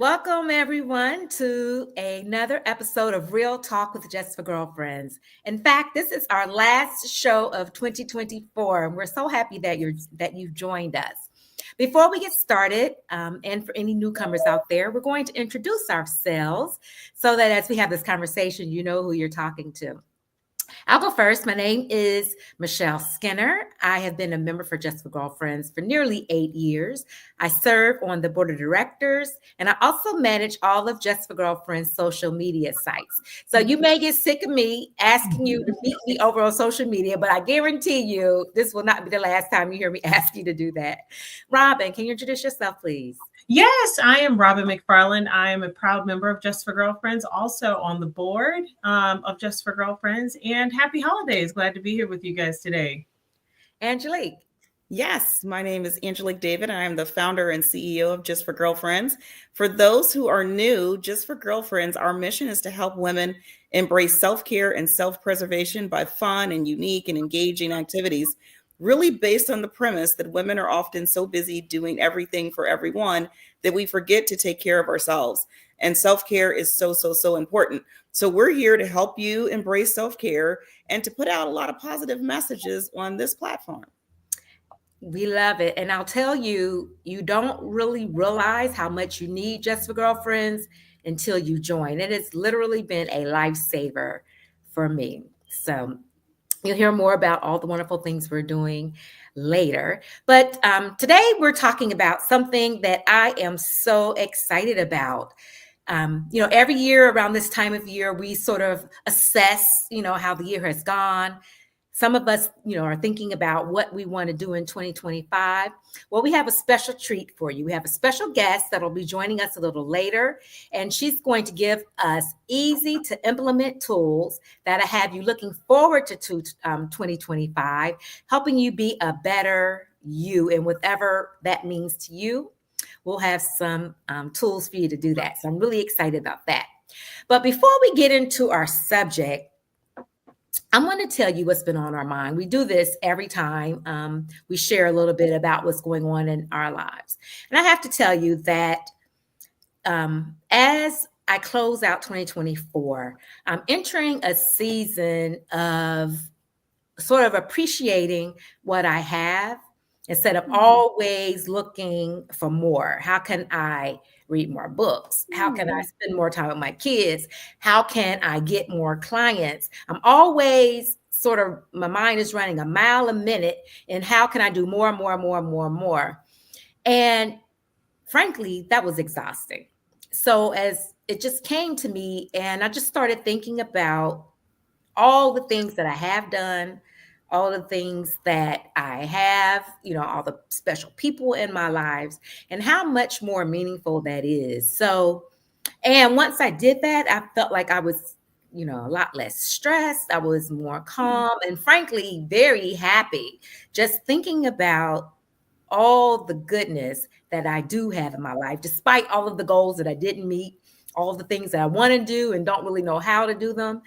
Welcome, everyone, to another episode of Real Talk with Just for Girlfriends. In fact, this is our last show of 2024, and we're so happy that you've joined us. Before we get started, and for any newcomers out there, we're going to introduce ourselves so that as we have this conversation, you know who you're talking to. I'll go first. My name is Michelle Skinner. I have been a member for Just for Girlfriends for nearly 8 years. I serve on the board of directors, and I also manage all of Just for Girlfriends social media sites. So you may get sick of me asking you to meet me over on social media, but I guarantee you this will not be the last time you hear me ask you to do that. Robin, can you introduce yourself, please? Yes, I am Robin McFarland. I am a proud member of Just for Girlfriends, also on the board of Just for Girlfriends. And happy holidays. Glad to be here with you guys today. Angelique. Yes, my name is Angelique David. I am the founder and CEO of Just for Girlfriends. For those who are new, Just for Girlfriends, our mission is to help women embrace self-care and self-preservation by fun and unique and engaging activities, really based on the premise that women are often so busy doing everything for everyone that we forget to take care of ourselves. And self-care is so important. So we're here to help you embrace self-care and to put out a lot of positive messages on this platform. We love it. And I'll tell you, you don't really realize how much you need Just for Girlfriends until you join. It has literally been a lifesaver for me. So you'll hear more about all the wonderful things we're doing later. But today we're talking about something that I am so excited about. Every year around this time of year, we sort of assess, how the year has gone. Some of us, are thinking about what we want to do in 2025. Well, we have a special treat for you. We have a special guest that'll be joining us a little later, and she's going to give us easy to implement tools that'll have you looking forward to 2025, helping you be a better you, and whatever that means to you. We'll have some tools for you to do that. So I'm really excited about that. But before we get into our subject, I'm going to tell you what's been on our mind. We do this every time we share a little bit about what's going on in our lives. And I have to tell you that as I close out 2024, I'm entering a season of sort of appreciating what I have instead of always looking for more. How can I read more books? How can I spend more time with my kids? How can I get more clients? I'm always sort of, my mind is running a mile a minute, and how can I do more and more and more and more and more? And frankly, that was exhausting. So as it just came to me, and I just started thinking about all the things that I have done, all the things that I have, all the special people in my lives, and how much more meaningful that is. So, and once I did that, I felt like I was, a lot less stressed. I was more calm and frankly, very happy just thinking about all the goodness that I do have in my life, despite all of the goals that I didn't meet, all of the things that I want to do and don't really know how to do them.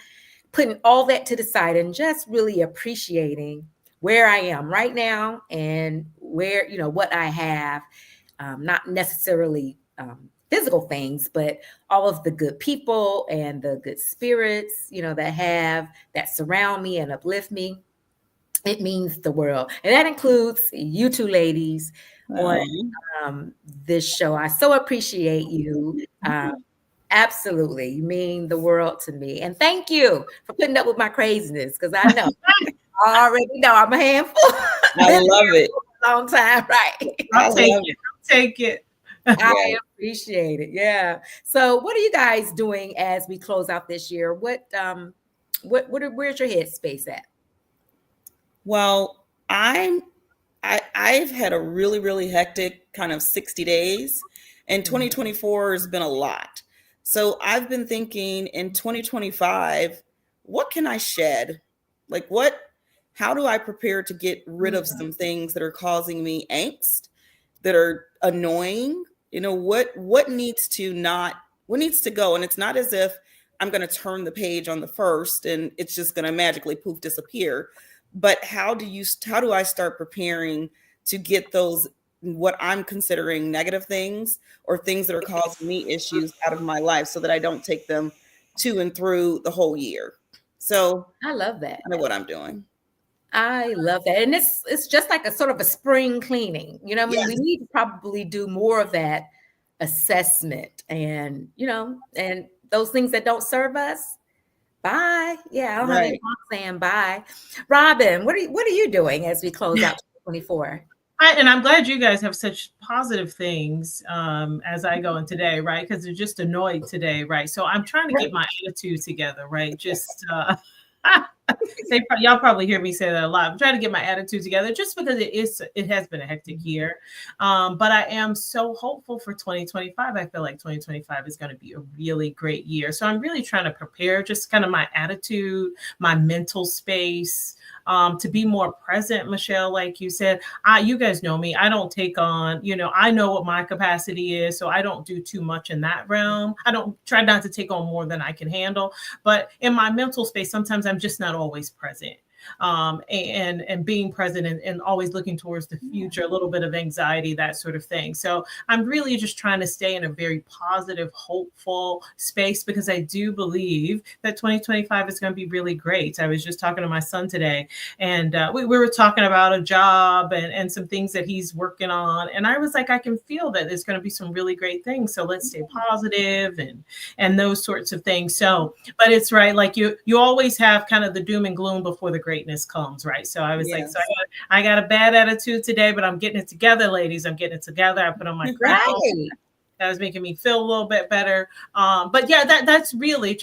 Putting all that to the side and just really appreciating where I am right now and where, what I have, not necessarily physical things, but all of the good people and the good spirits, that surround me and uplift me. It means the world. And that includes you two ladies on this show. I so appreciate you. Absolutely. You mean the world to me. And thank you for putting up with my craziness, because I know, I already know I'm a handful. I love it. A long time, right? I'll take it. I appreciate it. Yeah. So what are you guys doing as we close out this year? Where's your headspace at? Well, I've had a really hectic kind of 60 days, and 2024 has been a lot. So I've been thinking in 2025, what can I shed? How do I prepare to get rid of some things that are causing me angst, that are annoying? What needs to go? And it's not as if I'm going to turn the page on the first and it's just going to magically poof disappear. But how do I start preparing to get those what I'm considering negative things or things that are causing me issues out of my life so that I don't take them to and through the whole year. So I love that. kind of what I'm doing. I love that. And it's just like a sort of a spring cleaning. You know, I mean, Yes. we need to probably do more of that assessment and, and those things that don't serve us. Bye. Yeah, I don't have any problem saying bye. Robin, what are you doing as we close out 2024? And I'm glad you guys have such positive things as I go in today, right? Because they're just annoyed today, right? So I'm trying to get my attitude together, right? Just y'all probably hear me say that a lot. I'm trying to get my attitude together just because it has been a hectic year. But I am so hopeful for 2025. I feel like 2025 is going to be a really great year. So I'm really trying to prepare just kind of my attitude, my mental space, to be more present. Michelle, like you said, you guys know me. I don't take on, I know what my capacity is. So I don't do too much in that realm. I don't try not to take on more than I can handle. But in my mental space, sometimes I'm just not always present. And being present and always looking towards the future, a little bit of anxiety, that sort of thing. So I'm really just trying to stay in a very positive, hopeful space because I do believe that 2025 is going to be really great. I was just talking to my son today, and we were talking about a job and some things that he's working on. And I was like, I can feel that there's going to be some really great things. So let's stay positive and those sorts of things. So, but it's right. Like you always have kind of the doom and gloom before the greatness comes, right? So I was like, so I got a bad attitude today, but I'm getting it together, ladies. I'm getting it together. I put on my Right. That was making me feel a little bit better. But yeah, that's really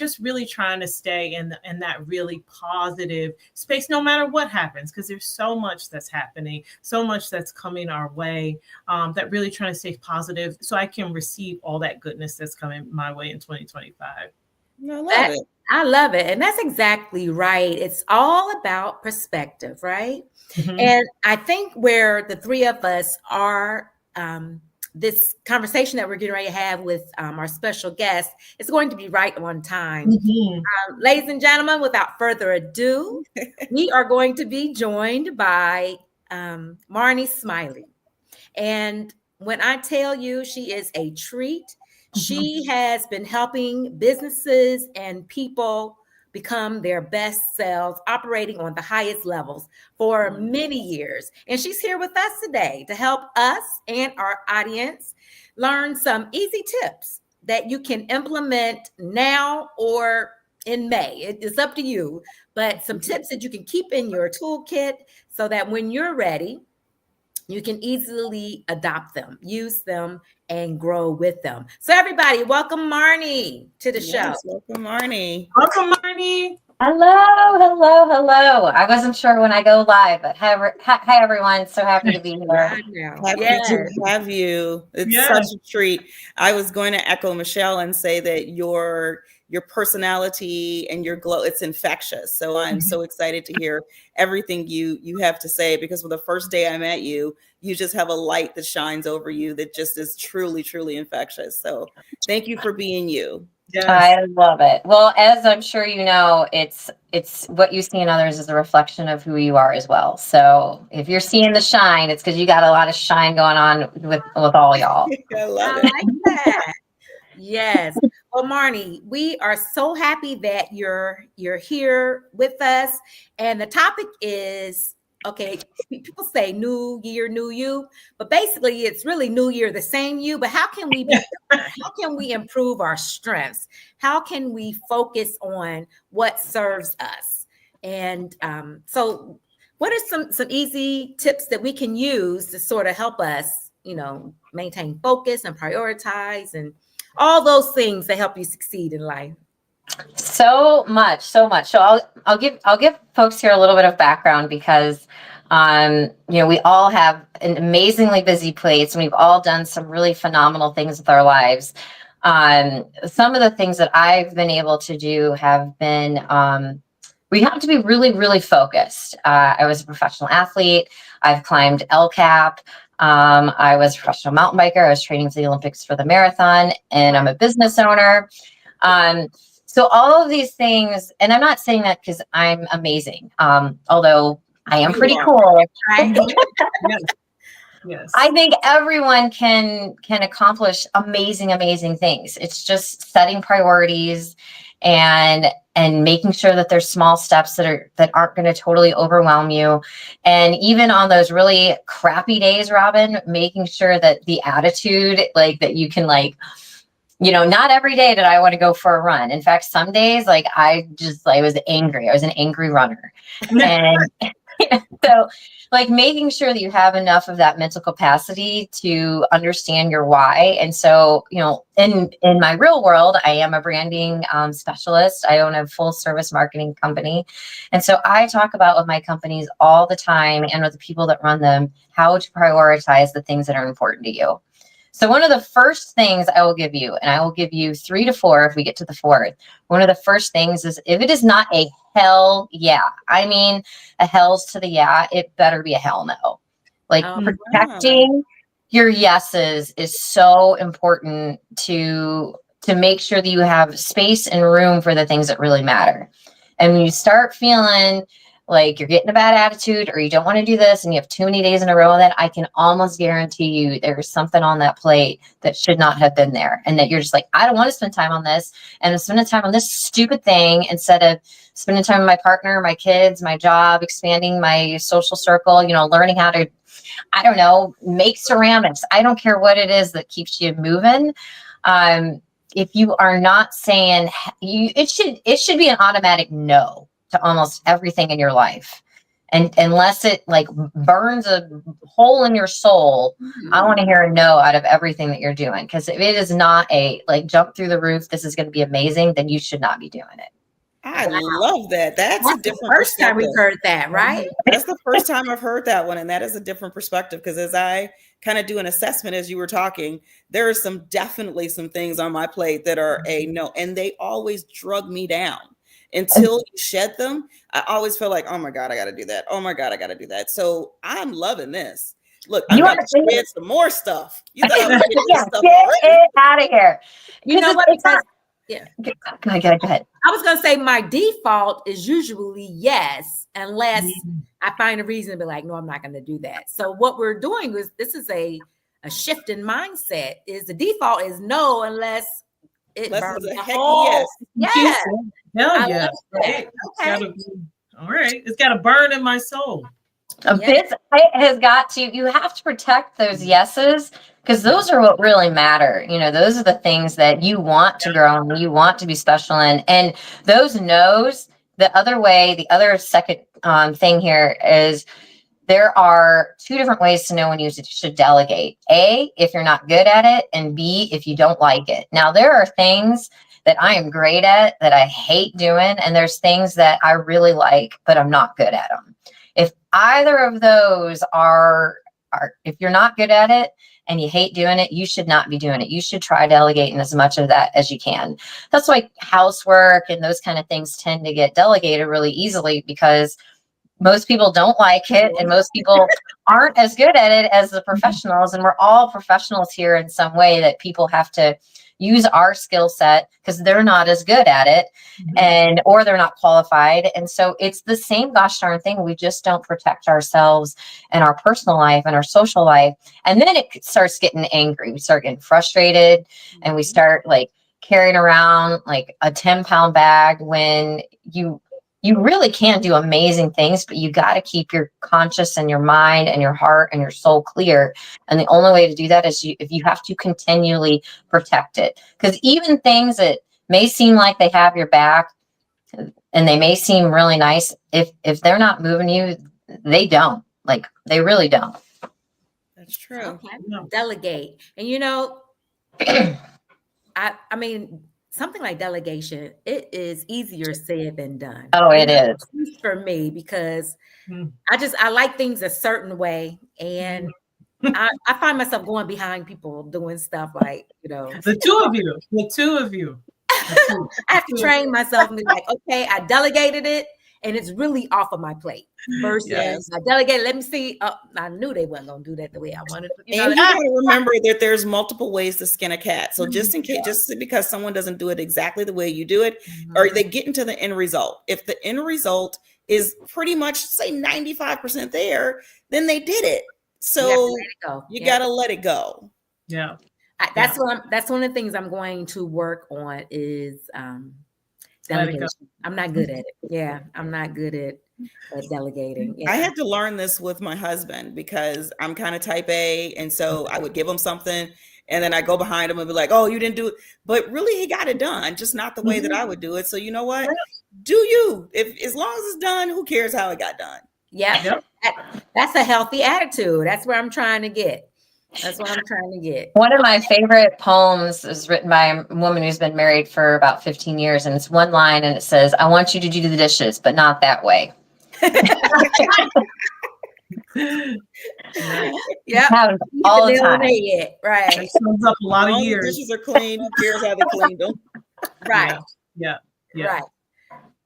trying to stay in that really positive space, no matter what happens, because there's so much that's happening, so much that's coming our way. That really trying to stay positive so I can receive all that goodness that's coming my way in 2025. I love it. I love it. And that's exactly right. It's all about perspective, right? Mm-hmm. And I think where the three of us are, this conversation that we're getting ready to have with our special guest is going to be right on time. Mm-hmm. Ladies and gentlemen, without further ado, we are going to be joined by Marnie Smiley. And when I tell you she is a treat, she has been helping businesses and people become their best selves, operating on the highest levels for many years. And she's here with us today to help us and our audience learn some easy tips that you can implement now or in May. It's up to you, but some tips that you can keep in your toolkit so that when you're ready, you can easily adopt them, use them, and grow with them. So everybody, welcome Marnie to the show. Welcome Marnie. Welcome Marnie. Hello. I wasn't sure when I go live, but hi everyone. So happy to be here. Happy to have you. It's such a treat. I was going to echo Michelle and say that your personality and your glow, it's infectious. So I'm so excited to hear everything you have to say, because for the first day I met you, you just have a light that shines over you that just is truly, truly infectious. So thank you for being you. Yes. I love it. Well, as I'm sure you know, it's what you see in others is a reflection of who you are as well. So if you're seeing the shine, it's because you got a lot of shine going on with all y'all. I love it. Like that. Yes. Well, Marnie, we are so happy that you're here with us. And the topic is, okay, people say new year, new you, but basically it's really new year, the same you, but how can we be better? How can we improve our strengths? How can we focus on what serves us? And so what are some easy tips that we can use to sort of help us, maintain focus and prioritize and all those things that help you succeed in life? So much. So I'll give folks here a little bit of background because, we all have an amazingly busy plates and we've all done some really phenomenal things with our lives. Some of the things that I've been able to do have been, we have to be really, really focused. I was a professional athlete. I've climbed LCAP. I was a professional mountain biker. I was training for the Olympics for the marathon, and I'm a business owner. So all of these things, and I'm not saying that because I'm amazing, although I am pretty cool. Yes. I think everyone can accomplish amazing things. It's just setting priorities and making sure that there's small steps that aren't going to totally overwhelm you. And even on those really crappy days, Robin, making sure that the attitude, like that you can like, you know, not every day did I want to go for a run. In fact, some days like I was angry. I was an angry runner. And so like making sure that you have enough of that mental capacity to understand your why. And so, you know, in my real world, I am a branding specialist. I own a full service marketing company. And so I talk about with my companies all the time and with the people that run them, how to prioritize the things that are important to you. So one of the first things I will give you, and I will give you 3 to 4 if we get to the 4th, one of the first things is if it is not a hell yeah, I mean a hell's to the yeah, it better be a hell no. Like protecting your yeses is so important to make sure that you have space and room for the things that really matter. And when you start feeling like you're getting a bad attitude or you don't want to do this and you have too many days in a row of that, I can almost guarantee you there's something on that plate that should not have been there. And that you're just like, I don't want to spend time on this. And I'm spending time on this stupid thing instead of spending time with my partner, my kids, my job, expanding my social circle, you know, learning how to, I don't know, make ceramics. I don't care what it is that keeps you moving. If you are not saying it should be an automatic no to almost everything in your life. And unless it like burns a hole in your soul, I want to hear a no out of everything that you're doing. Because if it is not a like jump through the roof, this is going to be amazing, then you should not be doing it. I love that. That's a different first time we've heard that, right? That's the first time I've heard that one. And that is a different perspective. Because as I kind of do an assessment as you were talking, there are definitely some things on my plate that are a no. And they always drug me down. Until you shed them, I always feel like, oh my God, I got to do that. Oh my God, I got to do that. So I'm loving this. Look, I'm going to shed some more stuff. You thought I was stuff get it out of here. You know what? Yeah. Go ahead. I was going to say my default is usually yes, unless I find a reason to be like, no, I'm not going to do that. So what we're doing is this is a shift in mindset. Is the default is no, unless it burns the whole. Yes. Hell yeah. Okay. All right. It's got to burn in my soul. It has got to, you have to protect those yeses because those are what really matter. You know, those are the things that you want to grow and you want to be special in. And those no's, the other second thing here is there are 2 different ways to know when you should delegate. A, if you're not good at it, and B, if you don't like it. Now, there are things that I am great at that I hate doing, and there's things that I really like, but I'm not good at them. If either of those are if you're not good at it and you hate doing it, you should not be doing it. You should try delegating as much of that as you can. That's why housework and those kind of things tend to get delegated really easily because most people don't like it and most people aren't as good at it as the professionals. And we're all professionals here in some way that people have to use our skill set because they're not as good at it or they're not qualified. And so it's the same gosh darn thing. We just don't protect ourselves and our personal life and our social life. And then it starts getting angry. We start getting frustrated and we start like carrying around like a 10-pound bag when you really can do amazing things, but you got to keep your conscious and your mind and your heart and your soul clear. And the only way to do that is if you have to continually protect it. Because even things that may seem like they have your back and they may seem really nice, if they're not moving you, they don't. Like they really don't. That's true. Okay. Delegate. And you know, I mean, something like delegation, it is easier said than done. Oh, it is. For me, because I like things a certain way. And I find myself going behind people doing stuff like, you know. The two of you. I have to train myself and be like, okay, I delegated it and it's really off of my plate. Versus I delegated, let me see. I knew they wasn't going to do that the way I wanted to. You got to remember that there's multiple ways to skin a cat. So just in case, just because someone doesn't do it exactly the way you do it, or they get into the end result. If the end result is pretty much say 95% there, then they did it. So let it go. you Yeah. got to let it go. Yeah. That's that's one of the things I'm going to work on is Let it go. delegation. I'm not good at it. Yeah, I'm not good at delegating. I Yeah. had to learn this with my husband because I'm kind of type A. And so I would give him something and then I go behind him and be like, oh, you didn't do it. But really, he got it done, just not the way that I would do it. So you know what? Do you? If as long as it's done, who cares how it got done? Yeah. Yep. That's a healthy attitude. That's where I'm trying to get. That's what I'm trying to get. One of my favorite poems is written by a woman who's been married for about 15 years. And it's one line and it says, I want you to do the dishes, but not that way. Yeah. Happens all the time. Right. That sums up a lot As of long as the years. dishes are clean, who cares how they cleaned them? Right. Yeah. Yeah. Right.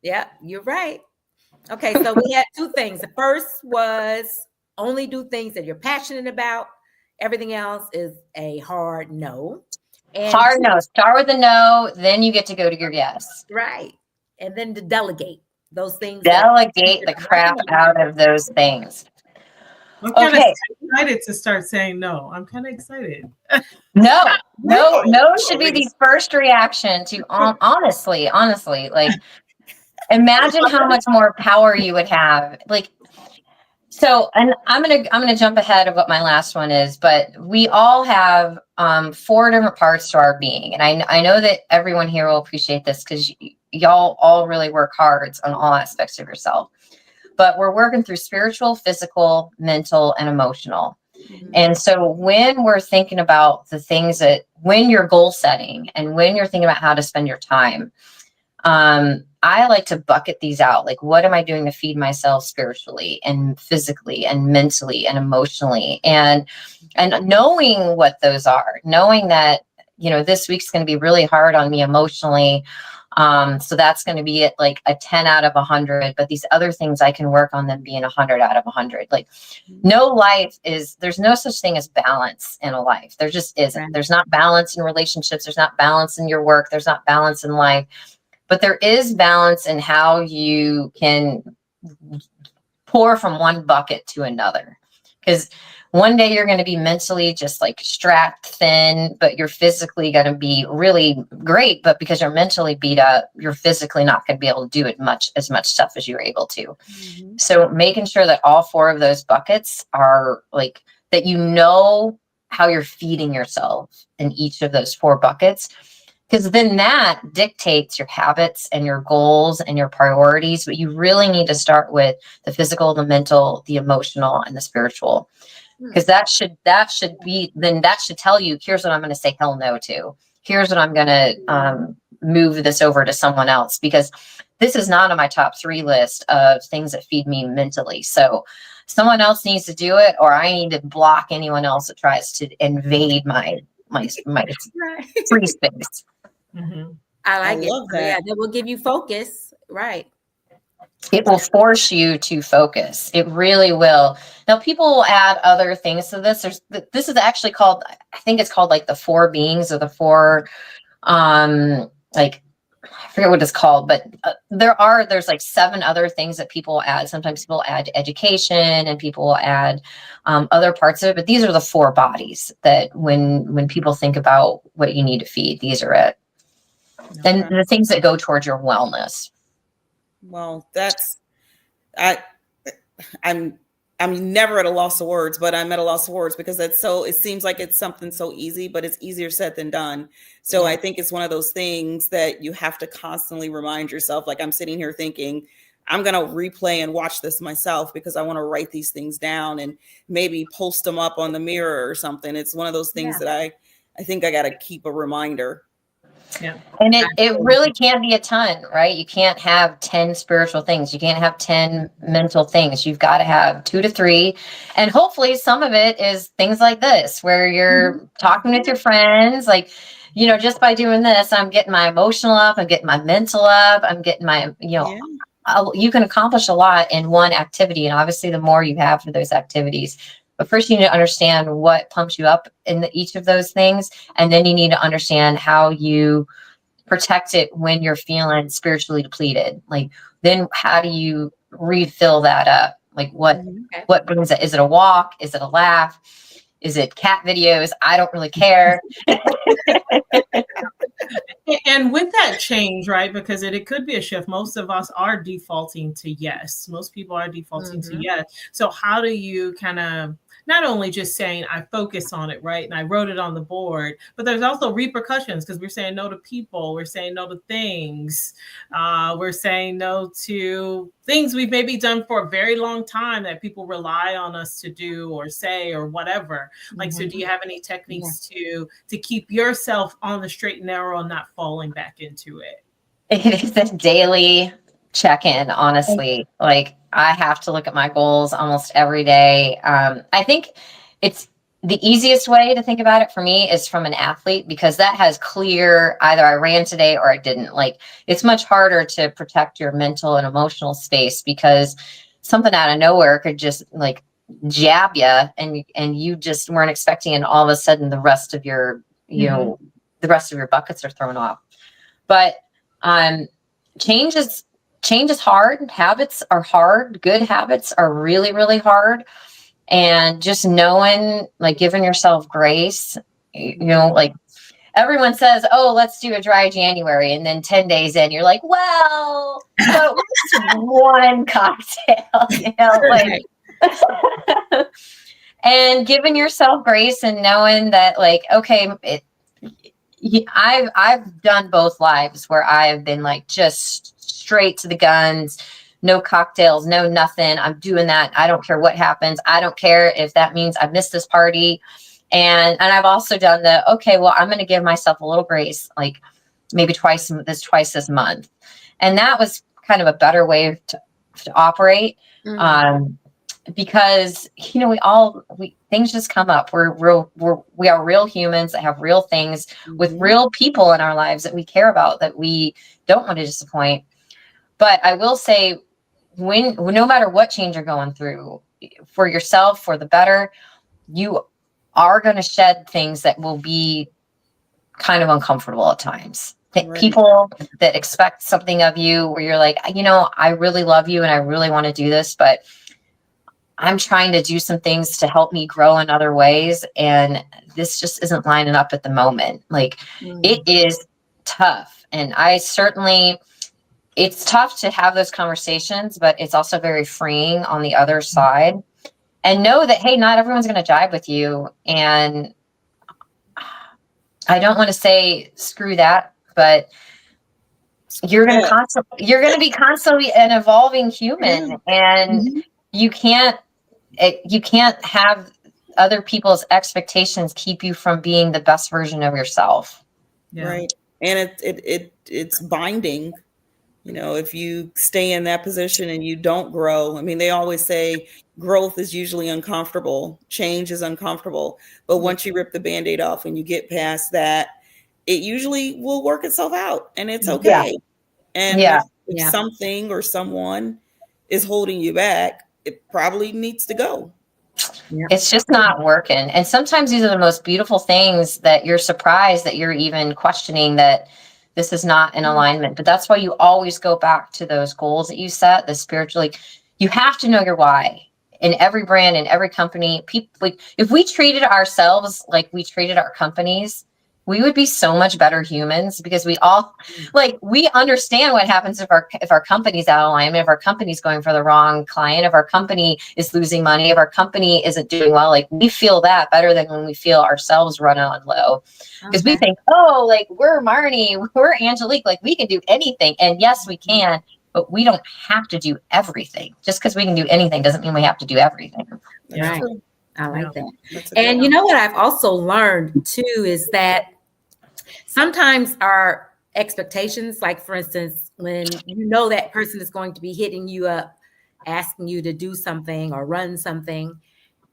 Yeah, you're right. Okay, so we had two things. The first was only do things that you're passionate about. Everything else is a hard no. And Hard no. Start with a no, then you get to go to your yes. right. And then to delegate those things. Delegate the crap out of those things. I'm kind of Okay. excited to start saying no. I'm kind of excited. No should be the first reaction to honestly, like imagine how much more power you would have. Like, so, and I'm gonna jump ahead of what my last one is, but we all have 4 different parts to our being, and I know that everyone here will appreciate this because y'all all really work hard on all aspects of yourself. But we're working through spiritual, physical, mental, and emotional. And so when we're thinking about the things that, when you're goal setting and when you're thinking about how to spend your time, I like to bucket these out. Like, what am I doing to feed myself spiritually and physically and mentally and emotionally? And knowing what those are, knowing that, this week's going to be really hard on me emotionally. So that's going to be at like a 10 out of 100, but these other things I can work on them being 100 out of 100. Like, there's no such thing as balance in a life. There just isn't. Right. There's not balance in relationships. There's not balance in your work. There's not balance in life, but there is balance in how you can pour from one bucket to another. Because one day you're going to be mentally just like strapped thin, but you're physically going to be really great. But because you're mentally beat up, you're physically not going to be able to do as much stuff as you're able to. Mm-hmm. So making sure that all 4 of those buckets are like that, how you're feeding yourself in each of those 4 buckets. Because then that dictates your habits and your goals and your priorities. But you really need to start with the physical, the mental, the emotional, and the spiritual. Because that should tell you, here's what I'm going to say hell no to. Here's what I'm going to move this over to someone else. Because this is not on my top 3 list of things that feed me mentally. So someone else needs to do it, or I need to block anyone else that tries to invade my free space. Mm-hmm. I like it. Love that. Yeah, that will give you focus. Right. It will force you to focus. It really will. Now, people will add other things to this. This is actually called, I think it's called like the 4 beings or the 4, like, I forget what it's called, but there's like 7 other things that people add. Sometimes people add education and people will add other parts of it, but these are the 4 bodies that when people think about what you need to feed, these are it. And the things that go towards your wellness. Well, I'm never at a loss of words, but I'm at a loss of words because it seems like it's something so easy, but it's easier said than done. So I think it's one of those things that you have to constantly remind yourself. Like, I'm sitting here thinking, I'm going to replay and watch this myself because I want to write these things down and maybe post them up on the mirror or something. It's one of those things that I think I got to keep a reminder. Yeah. And it really can't be a ton, right? You can't have 10 spiritual things. You can't have 10 mental things. You've got to have 2 to 3. And hopefully some of it is things like this, where you're talking with your friends, like, just by doing this, I'm getting my emotional up, I'm getting my mental up, I'm getting my, you can accomplish a lot in one activity. And obviously the more you have for those activities, but first you need to understand what pumps you up in each of those things. And then you need to understand how you protect it when you're feeling spiritually depleted. Like, then how do you refill that up? Like what Okay. what brings it? Is it a walk? Is it a laugh? Is it cat videos? I don't really care. And with that change, right? Because it could be a shift. Most of us are defaulting to yes. Most people are defaulting to yes. So how do you kind of not only just saying I focus on it, right? And I wrote it on the board, but there's also repercussions because we're saying no to people, we're saying no to things, we're saying no to things we've maybe done for a very long time that people rely on us to do or say or whatever. Like, so do you have any techniques to keep yourself on the straight and narrow and not falling back into it? It is a daily check-in, honestly. Like I have to look at my goals almost every day. I think it's the easiest way to think about it for me is from an athlete because that has clear either I ran today or I didn't. Like it's much harder to protect your mental and emotional space because something out of nowhere could just like jab you and you just weren't expecting, and all of a sudden the rest of your the rest of your buckets are thrown off. But change is hard. Habits are hard. Good habits are really, really hard. And just knowing, like giving yourself grace, like everyone says, oh, let's do a dry January. And then 10 days in, you're like, well, so it's one cocktail, like, and giving yourself grace and knowing that like, okay, I've done both lives where I've been like just straight to the guns, no cocktails, no nothing. I'm doing that. I don't care what happens. I don't care if that means I missed this party. And I've also done okay, well, I'm going to give myself a little grace, like maybe twice this month. And that was kind of a better way to operate. Because things just come up. We are real humans that have real things with real people in our lives that we care about, that we don't want to disappoint. But I will say, no matter what change you're going through, for yourself, for the better, you are going to shed things that will be kind of uncomfortable at times. Right. People that expect something of you where you're like, I really love you and I really want to do this, but I'm trying to do some things to help me grow in other ways. And this just isn't lining up at the moment. Like it is tough. And it's tough to have those conversations, but it's also very freeing on the other side. And know that, hey, not everyone's going to jive with you. And I don't want to say screw that, but you're going to be constantly an evolving human, and you can't have other people's expectations keep you from being the best version of yourself. Yeah. Right. And it's binding. If you stay in that position and you don't grow, I mean, they always say growth is usually uncomfortable. Change is uncomfortable. But once you rip the Band-Aid off and you get past that, it usually will work itself out and it's okay. And if something or someone is holding you back, it probably needs to go. It's just not working. And sometimes these are the most beautiful things that you're surprised that you're even questioning that this is not in alignment. But that's why you always go back to those goals that you set, the spiritually. You have to know your why. In every brand, in every company, people, like, if we treated ourselves like we treated our companies, we would be so much better humans, because we all we understand what happens if our company's out of alignment, if our company's going for the wrong client, if our company is losing money, if our company isn't doing well. Like, we feel that better than when we feel ourselves run on low, because we think, oh, like, we're Marnie, we're Angelique, like we can do anything. And yes, we can, but we don't have to do everything. Just because we can do anything doesn't mean we have to do everything. Right. I like that. And you know what I've also learned too is that sometimes our expectations, like for instance, when you know that person is going to be hitting you up, asking you to do something or run something,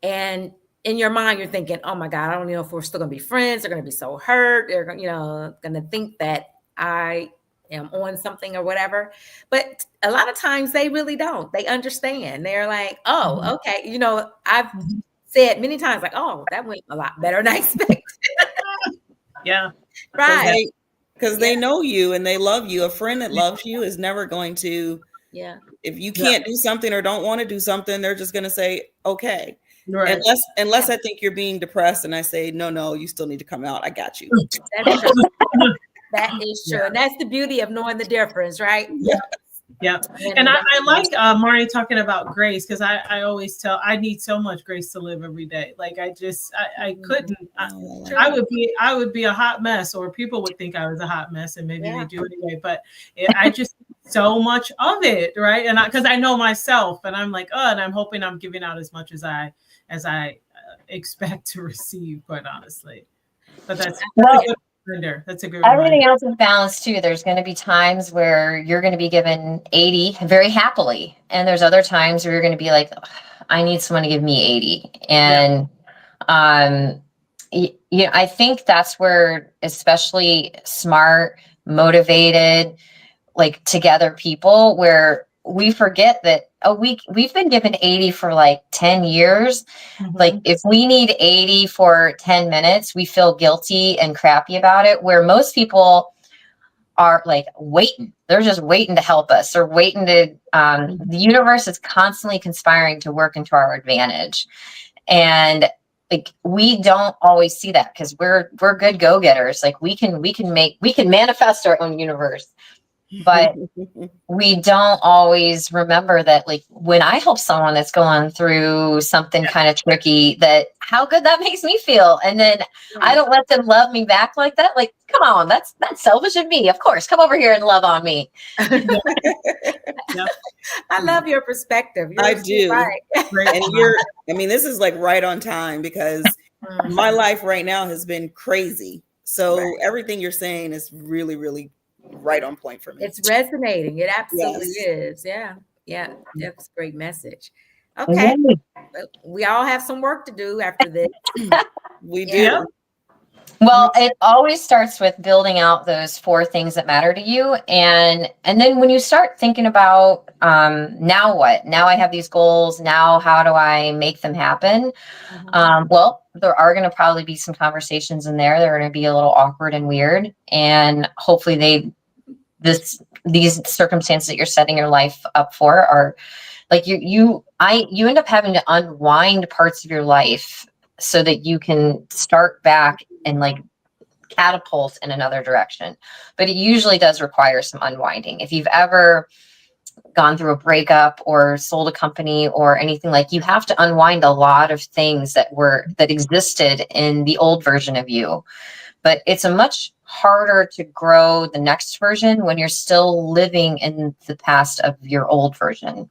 and in your mind you're thinking, oh my God, I don't know if we're still going to be friends. They're going to be so hurt. They're going to think that I am on something or whatever. But a lot of times they really don't. They understand. They're like, oh, okay. I've said many times, like, oh, that went a lot better than I expected. Yeah. Right. Because they know you and they love you. A friend that loves you is never going to Yeah. If you can't do something or don't want to do something, they're just going to say, okay. Right. Unless I think you're being depressed and I say, no, you still need to come out. I got you. That's true. That is true. And that's the beauty of knowing the difference, right? Yeah. Yeah. And I like Marnie talking about grace, because I always tell, I need so much grace to live every day. Like I couldn't, I would be a hot mess, or people would think I was a hot mess, and maybe they do anyway, but I just so much of it. Right. And because I know myself, and I'm like, and I'm hoping I'm giving out as much as I expect to receive, quite honestly. But that's a good everything else is balanced too. There's going to be times where you're going to be given 80 very happily, and there's other times where you're going to be like, I need someone to give me 80. And I think that's where especially smart, motivated, like together people, where we forget that we've been given 80 for like 10 years. Mm-hmm. Like if we need 80 for 10 minutes, we feel guilty and crappy about it, where most people are like waiting. They're just waiting to help us, or waiting to, the universe is constantly conspiring to work into our advantage. And like, we don't always see that, because we're good go-getters. Like we can manifest our own universe. But we don't always remember that, like, when I help someone that's going through something kind of tricky, that how good that makes me feel. And then I don't let them love me back like that. Like, come on, that's selfish of me. Of course, come over here and love on me. I love your perspective. I do. Right. And this is like right on time, because my life right now has been crazy. So everything you're saying is really, really right on point for me. It's resonating. It absolutely is. Yeah. That's a great message. Okay. We all have some work to do after this. We do. Well, it always starts with building out those 4 things that matter to you. And then when you start thinking about, now what? Now I have these goals. Now how do I make them happen? Well, there are going to probably be some conversations in there that are going to be a little awkward and weird. And hopefully these circumstances that you're setting your life up for are like, you end up having to unwind parts of your life so that you can start back and like catapult in another direction. But it usually does require some unwinding. If you've ever gone through a breakup or sold a company or anything, like, you have to unwind a lot of things that existed in the old version of you. But it's a much harder to grow the next version when you're still living in the past of your old version.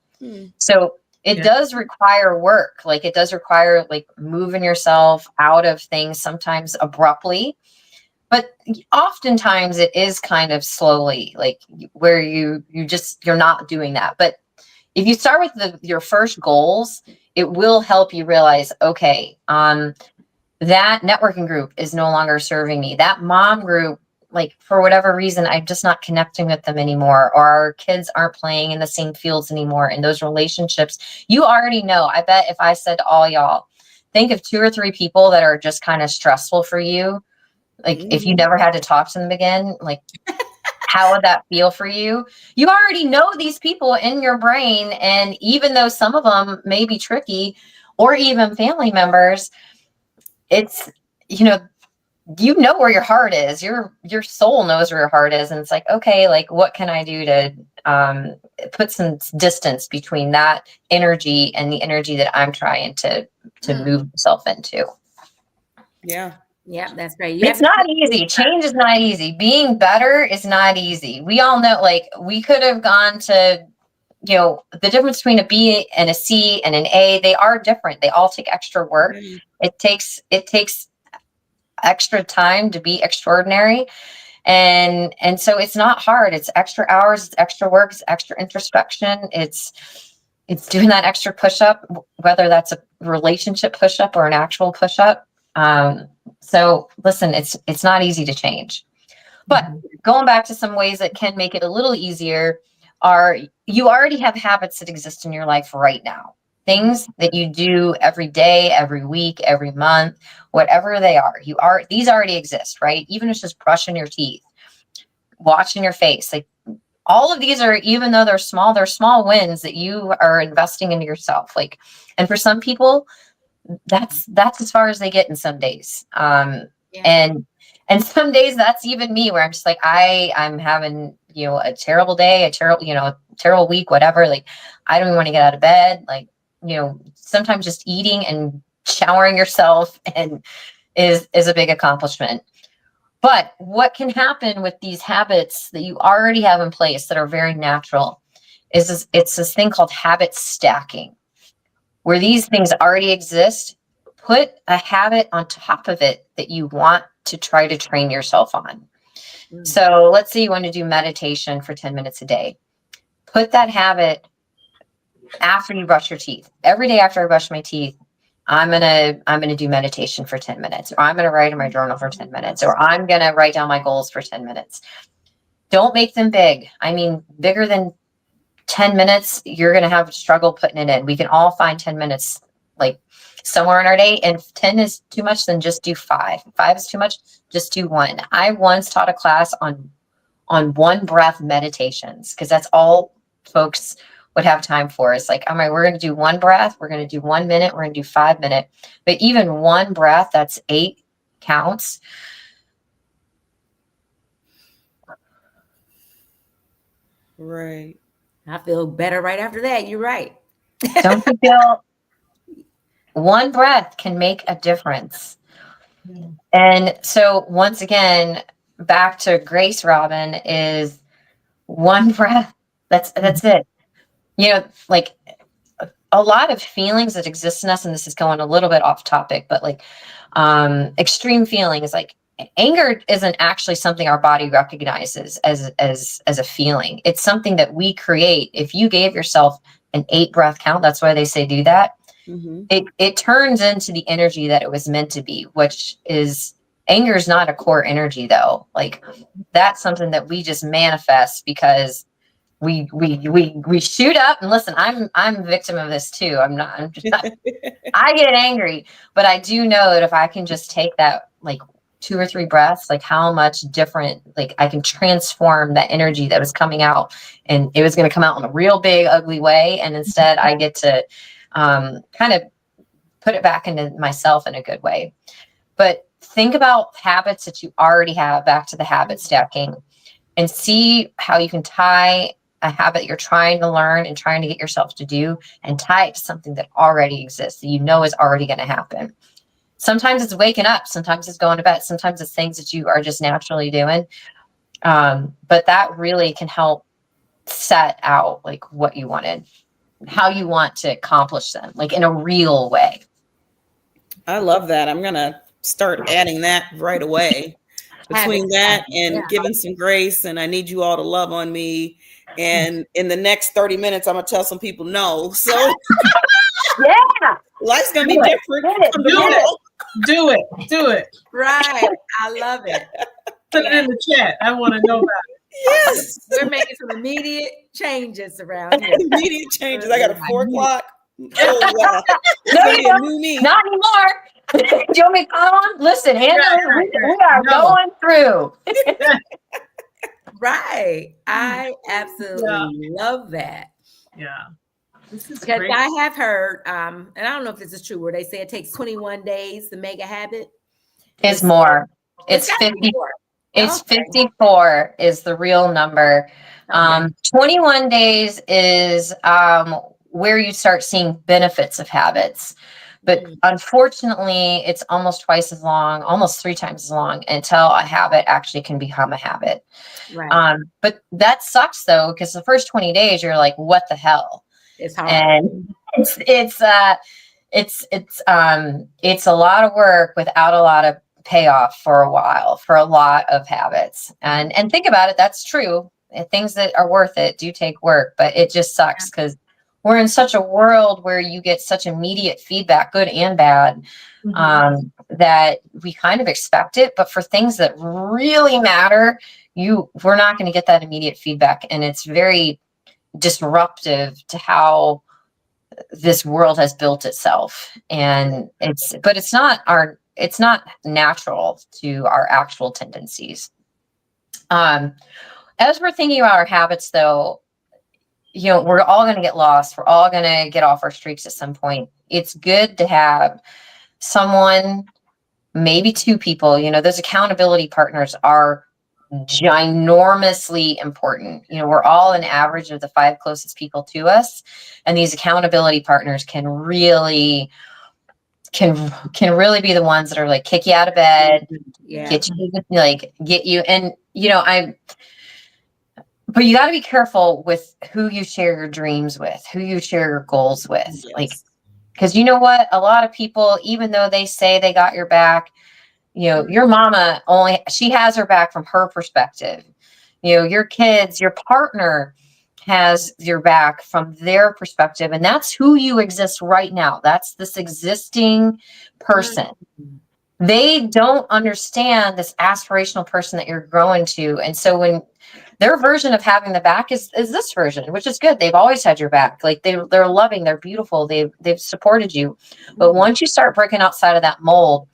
So it does require work. Like, it does require like moving yourself out of things, sometimes abruptly, but oftentimes it is kind of slowly, like where you're not doing that. But if you start with your first goals, it will help you realize, okay, that networking group is no longer serving me. That mom group, like, for whatever reason, I'm just not connecting with them anymore, or our kids aren't playing in the same fields anymore. And those relationships, you already know. I bet if I said to all y'all, think of 2 or 3 people that are just kind of stressful for you. Like, if you never had to talk to them again, like, how would that feel for you? You already know these people in your brain. And even though some of them may be tricky, or even family members, it's, you know where your heart is. Your soul knows where your heart is. And it's like, okay, like, what can I do to put some distance between that energy and the energy that I'm trying to move myself into? Yeah, that's right. It's not easy. Change is not easy. Being better is not easy. We all know, like, we could have gone to, the difference between a B and a C and an A, they are different. They all take extra work. It takes extra time to be extraordinary. And so it's not hard. It's extra hours, it's extra work, it's extra introspection. It's doing that extra push-up, whether that's a relationship push-up or an actual push-up. So listen, it's not easy to change. But going back to some ways that can make it a little easier are, you already have habits that exist in your life right now. Things that you do every day, every week, every month, whatever they are, these already exist, right? Even if it's just brushing your teeth, washing your face, like, all of these are, even though they're small wins that you are investing into yourself. Like, and for some people, that's as far as they get in some days. And some days that's even me, where I'm just like, I'm having, a terrible day, a terrible week, whatever. Like, I don't even want to get out of bed. Like, sometimes just eating and showering yourself and is a big accomplishment. But what can happen with these habits that you already have in place that are very natural is it's this thing called habit stacking, where these things already exist. Put a habit on top of it that you want to try to train yourself on. So let's say you want to do meditation for 10 minutes a day. Put that habit after you brush your teeth. Every day after I brush my teeth, I'm gonna do meditation for 10 minutes, or I'm gonna write in my journal for 10 minutes, or I'm gonna write down my goals for 10 minutes. Don't make them big. I mean, bigger than 10 minutes, you're gonna have struggle putting it in. We can all find 10 minutes like somewhere in our day, and if 10 is too much, then just do 5. If 5 is too much, just do 1. I once taught a class on one breath meditations, because that's all folks would have time for. It's like, all right, we're going to do 1 breath. We're going to do 1 minute. We're going to do 5 minutes. But even 1 breath, that's 8 counts. Right. I feel better right after that. You're right. Don't you feel 1 breath can make a difference? And so once again, back to Grace Robin, is 1 breath. That's it. Like a lot of feelings that exist in us, and this is going a little bit off topic, but like extreme feelings, like anger isn't actually something our body recognizes as a feeling. It's something that we create. If you gave yourself an 8 breath count, that's why they say do that. Mm-hmm. It turns into the energy that it was meant to be, which is, anger is not a core energy though. Like, that's something that we just manifest because we shoot up. And listen, I'm a victim of this too. I get angry, but I do know that if I can just take that like 2 or 3 breaths, like how much different, like I can transform that energy that was coming out, and it was going to come out in a real big, ugly way. And instead I get to kind of put it back into myself in a good way. But think about habits that you already have, back to the habit stacking, and see how you can tie a habit you're trying to learn and trying to get yourself to do, and tie it to something that already exists, that is already going to happen. Sometimes it's waking up, sometimes it's going to bed, sometimes it's things that you are just naturally doing. But that really can help set out like what you wanted, how you want to accomplish them, like in a real way. I love that. I'm going to start adding that right away. Between that and giving some grace, and I need you all to love on me. And in the next 30 minutes, I'm going to tell some people no. So yeah, life's going to be different. Do it. Right. I love it. Put it in the chat. I want to know about it. Yes. We're making some immediate changes around here. Immediate changes. I got a 4 o'clock. Oh, wow. No, you don't. Not anymore. Do you want me to come on? Listen, Hannah, we are going through. Right. I absolutely love that. Yeah. This is because great. I have heard, and I don't know if this is true, where they say it takes 21 days to make a habit. It's more. It's 50. It's 54 is the real number. 21 days is where you start seeing benefits of habits. But unfortunately, it's almost twice as long, almost 3 times as long, until a habit actually can become a habit. Right. But that sucks though, because the first 20 days you're like, what the hell? It's hard. And it's a lot of work without a lot of payoff for a while, for a lot of habits. And think about it, that's true. Things that are worth it do take work, but it just sucks because we're in such a world where you get such immediate feedback, good and bad, that we kind of expect it. But for things that really matter, we're not going to get that immediate feedback. And it's very disruptive to how this world has built itself. And it's not natural to our actual tendencies. as we're thinking about our habits, though, we're all going to get lost. We're all going to get off our streaks at some point. It's good to have someone, maybe two people. Those accountability partners are ginormously important. We're all an average of the 5 closest people to us, and these accountability partners can really be the ones that are like kick you out of bed, get you. And but you got to be careful with who you share your dreams with, who you share your goals with. Yes. Like, because you know what, a lot of people, even though they say they got your back, your mama she has her back from her perspective. Your kids, your partner has your back from their perspective, and that's who you exist right now. That's this existing person. They don't understand this aspirational person that you're growing to. And so when their version of having the back is this version, which is good. They've always had your back. Like they're loving, they're beautiful. They've supported you. But once you start breaking outside of that mold,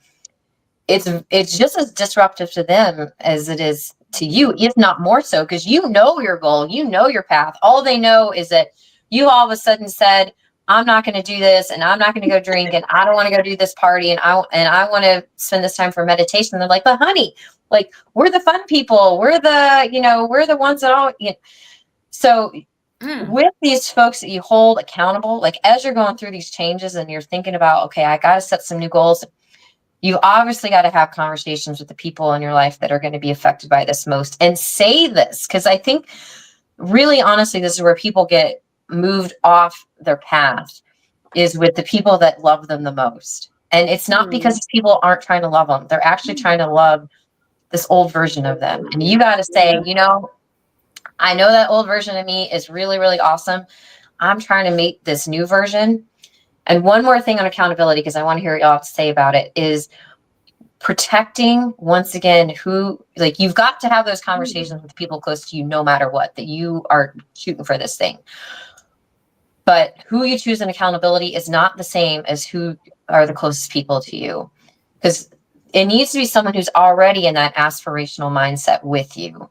it's just as disruptive to them as it is to you, if not more so, because your goal, your path. All they know is that you all of a sudden said, I'm not going to do this, and I'm not going to go drink, and I don't want to go do this party, and I want to spend this time for meditation. They're like, but honey, like we're the fun people. We're the ones that all. So with these folks that you hold accountable, like as you're going through these changes and you're thinking about, okay, I got to set some new goals. You obviously got to have conversations with the people in your life that are going to be affected by this most, and say this, because I think really honestly, this is where people get moved off their path, is with the people that love them the most. And it's not because people aren't trying to love them. They're actually trying to love this old version of them. And you got to say, I know that old version of me is really, really awesome. I'm trying to make this new version. And one more thing on accountability, because I want to hear what y'all have to say about it, is protecting, once again, you've got to have those conversations with people close to you, no matter what, that you are shooting for this thing. But who you choose in accountability is not the same as who are the closest people to you, because it needs to be someone who's already in that aspirational mindset with you.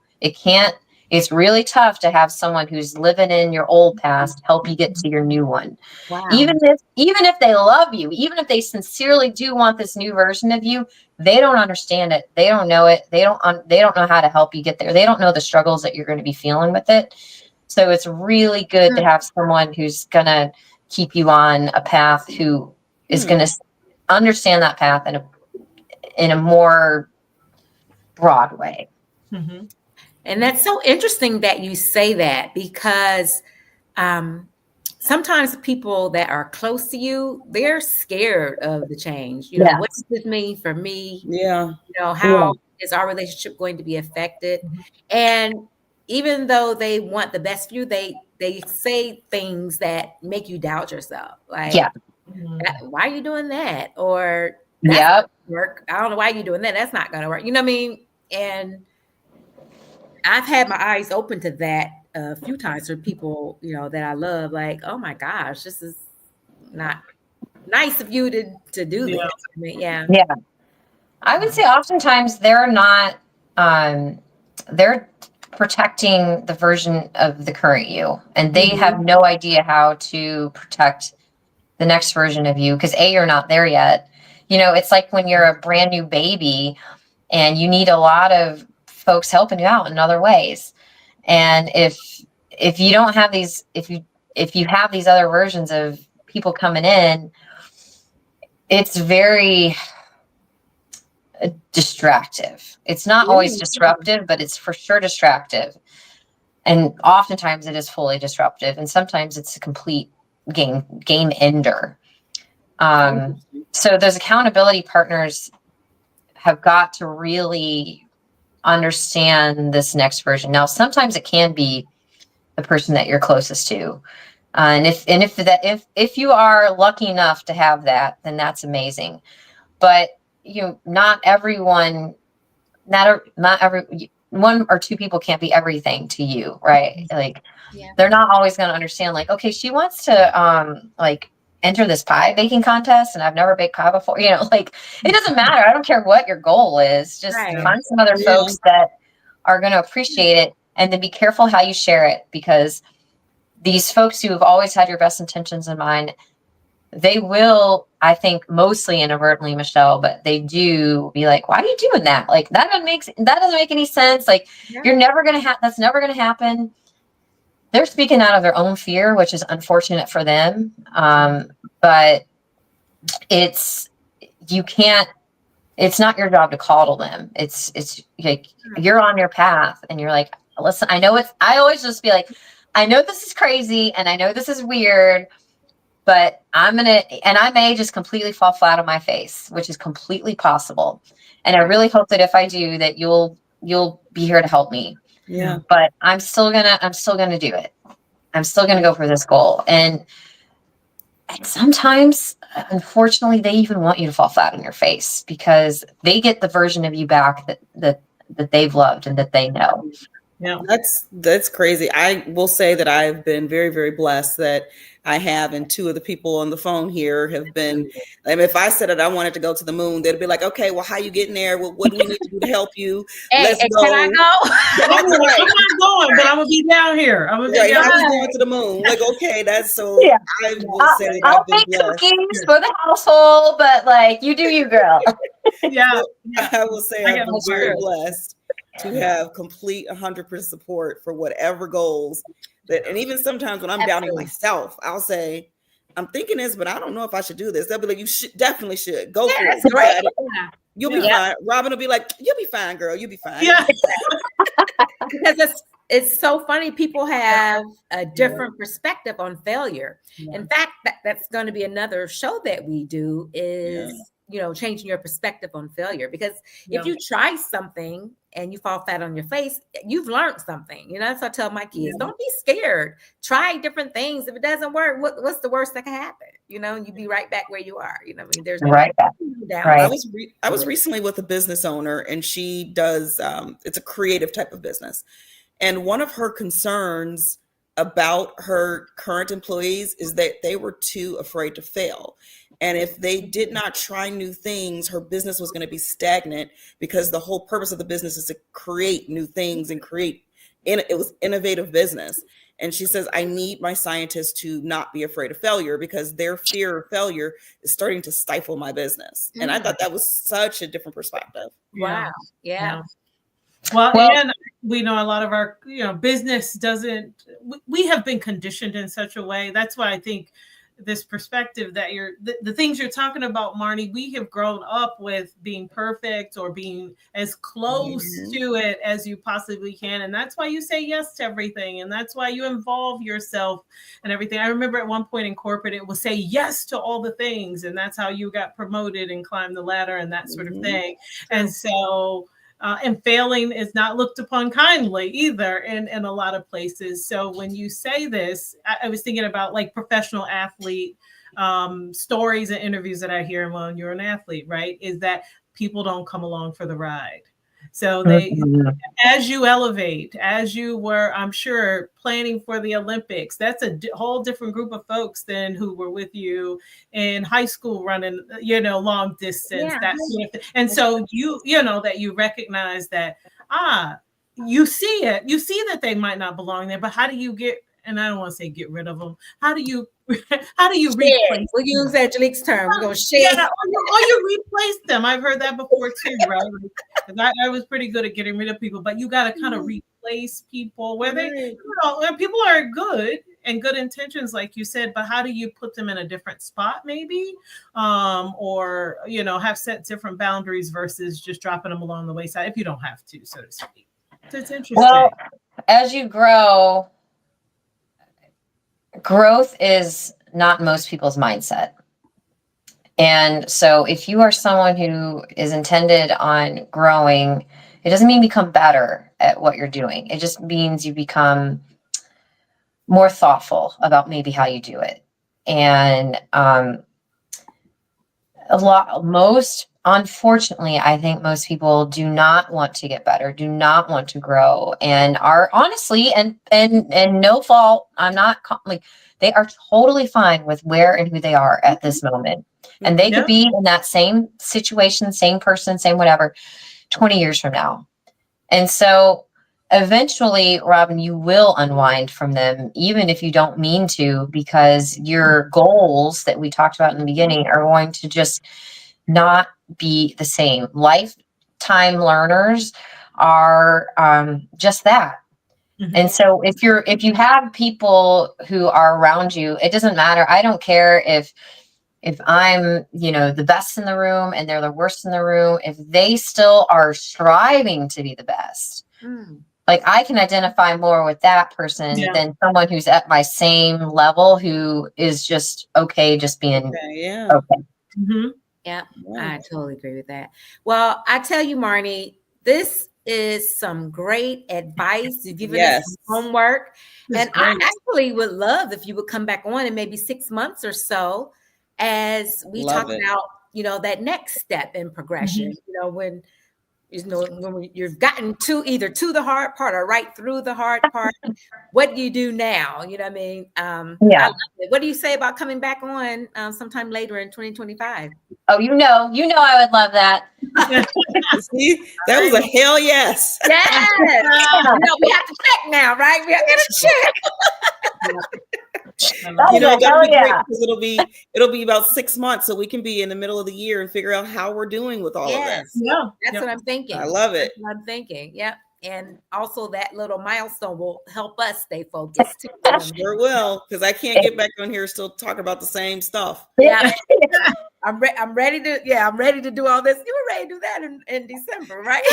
It's really tough to have someone who's living in your old past help you get to your new one. Wow. Even if they love you, even if they sincerely do want this new version of you, they don't understand it. They don't know it. They don't know how to help you get there. They don't know the struggles that you're going to be feeling with it. So it's really good to have someone who's going to keep you on a path, who is going to understand that path in a more broad way. Mm-hmm. And that's so interesting that you say that, because sometimes people that are close to you, they're scared of the change. What does this mean for me? Yeah. How is our relationship going to be affected? And even though they want the best for you, they say things that make you doubt yourself. Like, why are you doing that? Or that's not gonna work. I don't know why you're doing that. That's not going to work. You know what I mean? And I've had my eyes open to that a few times for people, that I love. Like, oh my gosh, this is not nice of you to do this. I mean, yeah. I would say oftentimes they're not. They're protecting the version of the current you, and they have no idea how to protect the next version of you, because you're not there yet. It's like when you're a brand new baby and you need a lot of folks helping you out in other ways. And if you don't have these, if you have these other versions of people coming in, it's very distractive. It's not always disruptive, but it's for sure distractive. And oftentimes it is fully disruptive, and sometimes it's a complete game ender. So those accountability partners have got to really understand this next version. Now, sometimes it can be the person that you're closest to, and if you are lucky enough to have that, then that's amazing. But not every one or two people can't be everything to you, right? Like, they're not always going to understand. Like, okay, she wants to enter this pie baking contest, and I've never baked pie before. Like, it doesn't matter. I don't care what your goal is. Just find some other folks that are going to appreciate it. And then be careful how you share it, because these folks who have always had your best intentions in mind, they will, I think, mostly inadvertently, Michelle, but they do be like, why are you doing that? Like, that doesn't make any sense. Like, Yeah. you're never going to that's never going to happen. They're speaking out of their own fear, which is unfortunate for them. But it's not your job to coddle them. It's like, you're on your path and you're like, listen, I always just be like, I know this is crazy and I know this is weird, but I may just completely fall flat on my face, which is completely possible. And I really hope that if I do, that you'll be here to help me. Yeah. But I'm still gonna do it. I'm still gonna go for this goal. And sometimes, unfortunately, they even want you to fall flat on your face, because they get the version of you back that they've loved and that they know. Yeah. That's crazy. I will say that I've been very, very blessed that I have, and two of the people on the phone here have been. If I said that I wanted to go to the moon, they'd be like, "Okay, well, how you getting there? What do we need to do to help you? Let's go." Can I go? I'm not going, but I'm gonna be down here. I'm gonna be Right, down I here. was going to the moon. Like, okay, that's so. Yeah. I will say I'll I've been make blessed. cookies for the household, but like, you do you, girl. Yeah. I will say I I've get been my very share. blessed to have complete 100% support for whatever goals that, and even sometimes when I'm doubting Absolutely. myself, I'll say, I'm thinking this, but I don't know if I should do this. They'll be like, you should definitely should go for it. That's You great. got it. Yeah. You'll be Yeah. fine. Robin will be like, you'll be fine, girl. You'll be fine. Yeah. Because it's so funny. People have a different perspective on failure. In fact, that's going to be another show that we do is, changing your perspective on failure. Because if you try something and you fall flat on your face, you've learned something. That's what I tell my kids. Don't be scared. Try different things. If it doesn't work, what's the worst that can happen? You be right back where you are. There's Right back. down. Right. I was recently with a business owner, and she does, it's a creative type of business. And one of her concerns about her current employees is that they were too afraid to fail. And if they did not try new things, her business was going to be stagnant, because the whole purpose of the business is to create new things and it was innovative business. And she says, I need my scientists to not be afraid of failure, because their fear of failure is starting to stifle my business. And I thought that was such a different perspective. Wow. Yeah. Well, and we know a lot of our, business doesn't, we have been conditioned in such a way. That's why I think this perspective that the things you're talking about, Marnie, we have grown up with being perfect or being as close to it as you possibly can. And that's why you say yes to everything. And that's why you involve yourself and everything. I remember at one point in corporate, it was say yes to all the things. And that's how you got promoted and climbed the ladder and that sort of thing. And so, and failing is not looked upon kindly either in a lot of places. So when you say this, I was thinking about like professional athlete stories and interviews that I hear when you're an athlete, right? Is that people don't come along for the ride. So as you elevate, as you were, I'm sure, planning for the Olympics, that's a whole different group of folks than who were with you in high school running, long distance, that sort of thing. And so that you recognize that, you see that they might not belong there, but how do you and I don't want to say get rid of them. How do you replace? We'll use Angelique's term. We're going to share. Yeah, or you replace them. I've heard that before too, right? I was pretty good at getting rid of people, but you got to kind of replace people where where people are good and good intentions, like you said, but how do you put them in a different spot maybe? Or, have set different boundaries versus just dropping them along the wayside if you don't have to, so to speak. So it's interesting. Well, as you grow, growth is not most people's mindset. And so if you are someone who is intended on growing, it doesn't mean become better at what you're doing. It just means you become more thoughtful about maybe how you do it. And unfortunately, I think most people do not want to get better, do not want to grow, and are honestly, and no fault, I'm not like, they are totally fine with where and who they are at this moment. And they could be in that same situation, same person, same whatever, 20 years from now. And so eventually, Robin, you will unwind from them, even if you don't mean to, because your goals that we talked about in the beginning are going to just not be the same. Lifetime learners are just that. And so if you have people who are around you, it doesn't matter. I don't care if I'm, the best in the room and they're the worst in the room, if they still are striving to be the best. Like, I can identify more with that person than someone who's at my same level, who is just okay, just being okay. Yeah, I totally agree with that. Well, I tell you, Marnie, this is some great advice. You've given us some homework. And I actually would love if you would come back on in maybe 6 months or so as we talk about, that next step in progression, when you've gotten either to the hard part or right through the hard part. What do you do now? You know what I mean? I love it. What do you say about coming back on sometime later in 2025? Oh, I would love that. See, that was a hell yes. Yes. We have to check now, right? We have to check. That'll be great, because it'll be about 6 months, so we can be in the middle of the year and figure out how we're doing with all of this. That's what I'm thinking. I love it. That's what I'm thinking. Yep. And also that little milestone will help us stay focused too. Sure will, because I can't get back on here still talking about the same stuff. Yeah. I'm ready to do all this. You were ready to do that in December, right?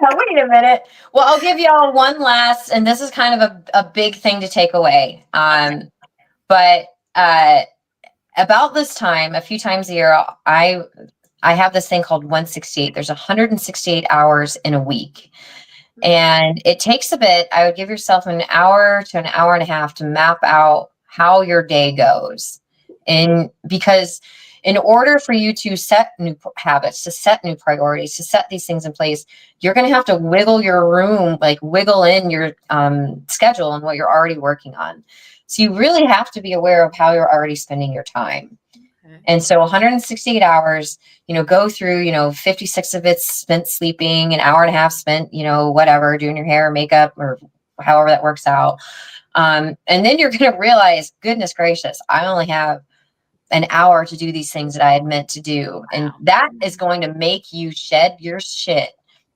Wait a minute. Well, I'll give y'all one last, and this is kind of a big thing to take away. But about this time, a few times a year, I have this thing called 168. There's 168 hours in a week. And it takes a bit. I would give yourself an hour to an hour and a half to map out how your day goes. And because in order for you to set new habits, to set new priorities, to set these things in place, you're going to have to wiggle your room, like wiggle in your schedule and what you're already working on. So you really have to be aware of how you're already spending your time. And so 168 hours, go through, 56 of it's spent sleeping, an hour and a half spent, whatever, doing your hair, makeup, or however that works out. And then you're going to realize, goodness gracious, I only have an hour to do these things that I had meant to do. And that is going to make you shed your shit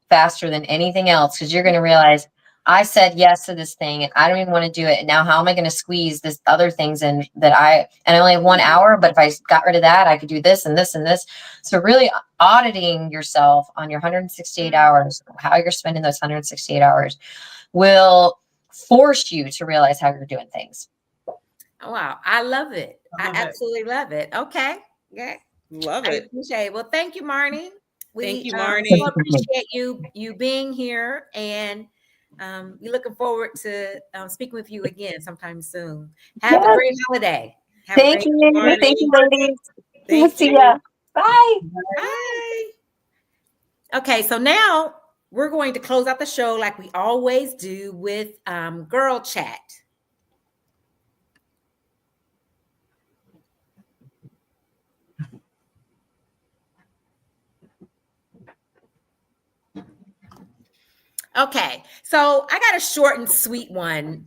faster than anything else, because you're going to realize, I said yes to this thing and I don't even want to do it. And now how am I going to squeeze this other things in and I only have 1 hour, but if I got rid of that, I could do this and this and this. So really auditing yourself on your 168 hours, how you're spending those 168 hours will force you to realize how you're doing things. Wow. I love it. I absolutely love it. Okay. Yeah. Love I it. appreciate it. Well, thank you, Marnie. Thank you, Marnie. So appreciate you being here, and we're looking forward to speaking with you again sometime soon. Have a great holiday. Thank you. Thank you, ladies. We'll see ya. Bye. Bye. Okay, so now we're going to close out the show like we always do with Girl Chat. Okay, so I got a short and sweet one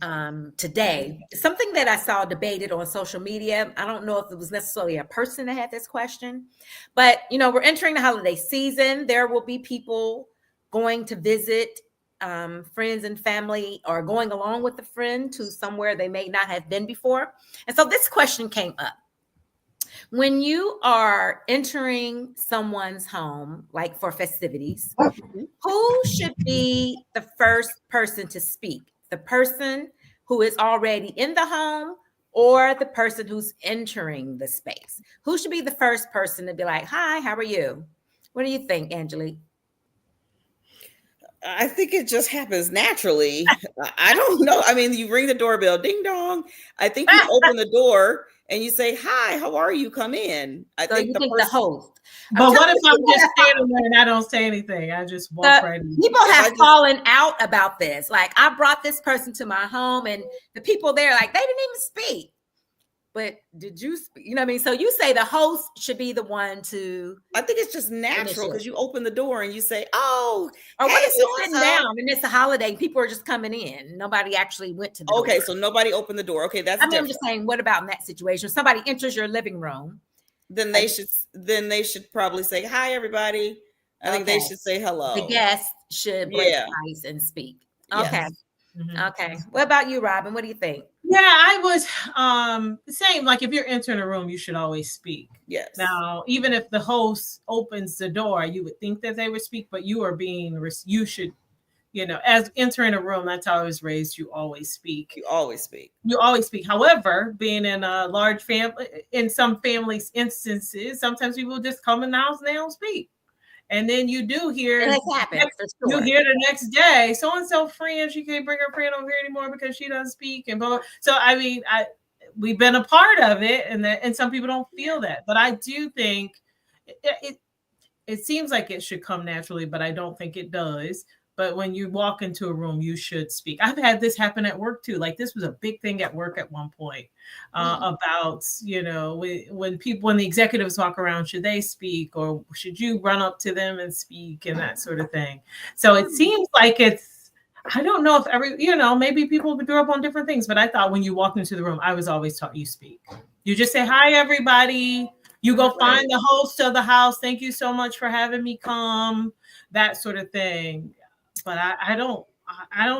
today. Something that I saw debated on social media. I don't know if it was necessarily a person that had this question, but we're entering the holiday season. There will be people going to visit friends and family, or going along with a friend to somewhere they may not have been before. And so this question came up. When you are entering someone's home, like for festivities, who should be the first person to speak? The person who is already in the home, or the person who's entering the space? Who should be the first person to be like, hi, how are you? What do you think, Angelique? I think it just happens naturally. I don't know. I mean, you ring the doorbell, ding dong. I think you open the door and you say, hi, how are you? Come in. I think the host. But what if I'm just standing there and I don't say anything? I just walk right in. People have fallen out about this. Like, I brought this person to my home and the people there, like, they didn't even speak. but did you speak? You know what I mean? So you say the host should be the one to, I think it's just natural Initiate. because you open the door and you say, "Oh, or what hey, if you're sitting so-and-so." down and it's a holiday, people are just coming in, nobody actually went to the Okay, door. so nobody opened the door. Okay, that's I mean, I'm different. just saying, what about in that situation? Somebody enters your living room. Then they should probably say, "Hi, everybody." I think they Okay. should say hello. The guest should break Yeah. the ice and speak. Yes. Okay. Mhm. Okay. What about you, Robin? What do you think? Yeah, I was same. Like if you're entering a room, you should always speak. Yes. Now, even if the host opens the door, you would think that they would speak, but you are you should, as entering a room, that's how I was raised. You always speak. You always speak. You always speak. However, being in a large family, in some families' instances, sometimes people just come in the house and they don't speak. And then you do hear, It has happened for you sure. hear the next day, so and so friend, she can't bring her friend over here anymore because she doesn't speak, and blah, blah. So I mean, we've been a part of it, and some people don't feel that, but I do think it seems like it should come naturally, but I don't think it does. But when you walk into a room, you should speak. I've had this happen at work too. Like this was a big thing at work at one point about, when the executives walk around, should they speak or should you run up to them and speak and that sort of thing. So it seems like I don't know if maybe people grew up on different things, but I thought when you walk into the room, I was always taught you speak. You just say, "Hi, everybody." You go find the host of the house. "Thank you so much for having me come," that sort of thing. But I don't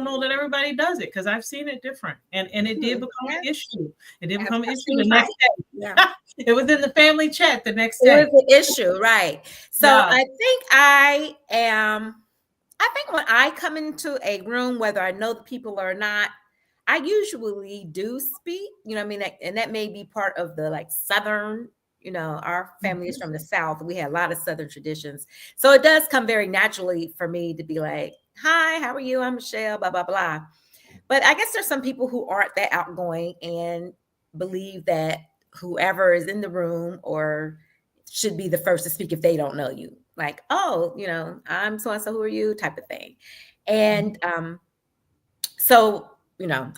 know that everybody does it because I've seen it different, and it did become an issue. It did become an issue the next day. Yeah. It was in the family chat the next day. It was an issue, right? So Yeah. I think when I come into a room, whether I know the people or not, I usually do speak. You know what I mean? And that may be part of the like Southern. Our family is from the South. We had a lot of Southern traditions. So it does come very naturally for me to be like, "Hi, how are you? I'm Michelle, blah, blah, blah." But I guess there's some people who aren't that outgoing and believe that whoever is in the room or should be the first to speak if they don't know you. Like, "Oh, I'm so-and-so, who are you?" type of thing. And so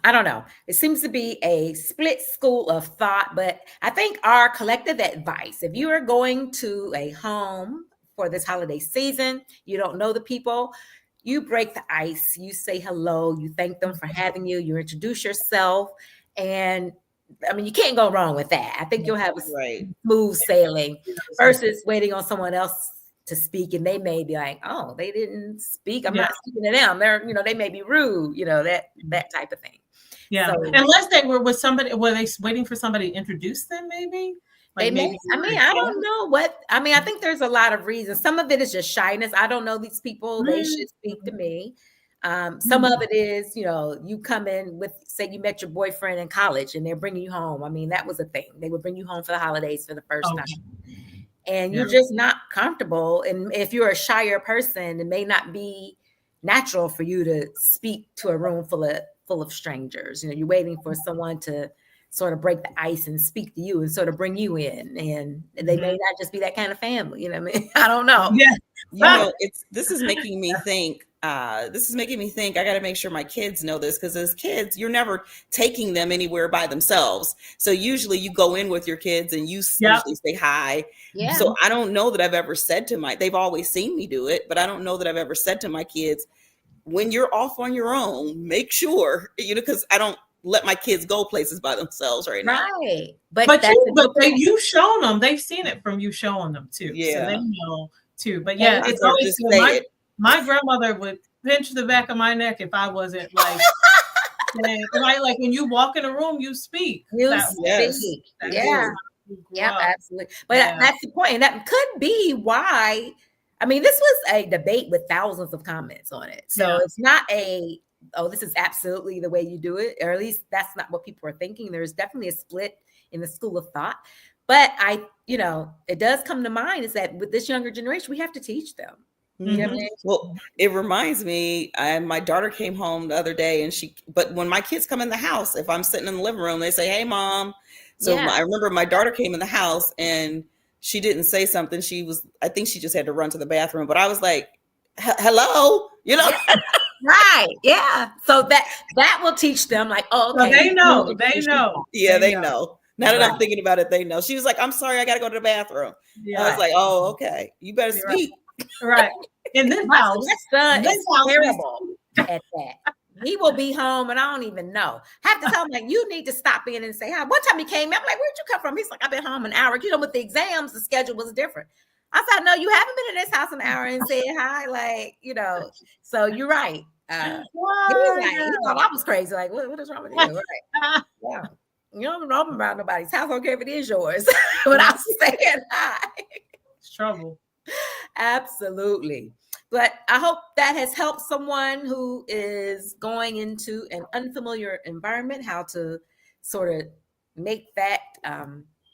I don't know. It seems to be a split school of thought, but I think our collective advice, if you are going to a home for this holiday season, you don't know the people, you break the ice, you say hello, you thank them for having you, you introduce yourself. And I mean, you can't go wrong with that. I think you'll have a smooth sailing versus waiting on someone else to speak, and they may be like, "Oh, they didn't speak. I'm not speaking to them. They're, they may be rude, that type of thing." Yeah. So, unless they were with somebody, were they waiting for somebody to introduce them? Maybe. Like maybe. I don't know what. I think there's a lot of reasons. Some of it is just shyness. I don't know these people. They should speak to me. Some of it is, you come in with, say you met your boyfriend in college and they're bringing you home. I mean, that was a thing. They would bring you home for the holidays for the first time. And you're just not comfortable. And if you're a shyer person, it may not be natural for you to speak to a room full of strangers. You're waiting for someone to sort of break the ice and speak to you and sort of bring you in. And they may not just be that kind of family. You know what I mean? I don't know. Yeah. This is making me think. I got to make sure my kids know this, because as kids, you're never taking them anywhere by themselves. So usually you go in with your kids and you usually say hi. Yeah. So I don't know that I've ever said to they've always seen me do it, but I don't know that I've ever said to my kids, when you're off on your own, make sure, because I don't let my kids go places by themselves right now. Right. But you've shown them, they've seen it from you showing them too. Yeah. So they know too. But yeah, it's always good. My grandmother would pinch the back of my neck if I wasn't like, like when you walk in a room, you speak. Yeah, absolutely. But that's the point. And that could be why. I mean, this was a debate with thousands of comments on it. So it's not this is absolutely the way you do it, or at least that's not what people are thinking. There's definitely a split in the school of thought. But it does come to mind is that with this younger generation, we have to teach them. Mm-hmm. You know what I mean? Well, it reminds me, my daughter came home the other day but when my kids come in the house, if I'm sitting in the living room, they say, "Hey, Mom." So I remember my daughter came in the house and she didn't say something. I think she just had to run to the bathroom, but I was like, "Hello," Right. Yeah. So that will teach them like, "Oh, okay." So they know. Yeah, they know. Now that I'm Right. thinking about it, they know. She was like, I'm sorry, I got to go to the bathroom. Yeah. I was like, oh, okay. You better You're right. speak. Right. In this My house, son this is house is- terrible at that. He will be home and I don't even know. Have to tell him, like, you need to stop in and say hi. One time he came in, I'm like, where'd you come from? He's like, I've been home an hour. You know, with the exams, the schedule was different. I said, no, you haven't been in this house an hour and said hi. Like, you know, so you're right. He was like, he thought I was crazy. Like, what is wrong with you? Right. Yeah. You don't know about nobody's house. I don't care if it is yours. But I'm saying hi. It's trouble. Absolutely. But I hope that has helped someone who is going into an unfamiliar environment, how to sort of make that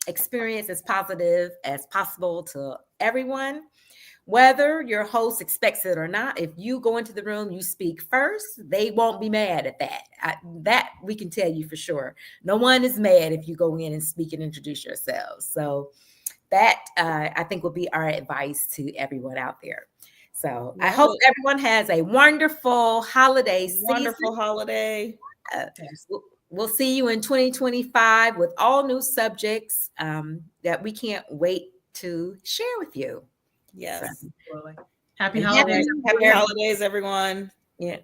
experience as positive as possible to everyone. Whether your host expects it or not, if you go into the room, you speak first, they won't be mad at that. That we can tell you for sure. No one is mad if you go in and speak and introduce yourselves. So that I think will be our advice to everyone out there. So I hope everyone has a wonderful holiday season. Wonderful holiday. We'll see you in 2025 with all new subjects that we can't wait to share with you. Yes. Absolutely. Happy And holidays. Happy holidays, everyone. Yeah.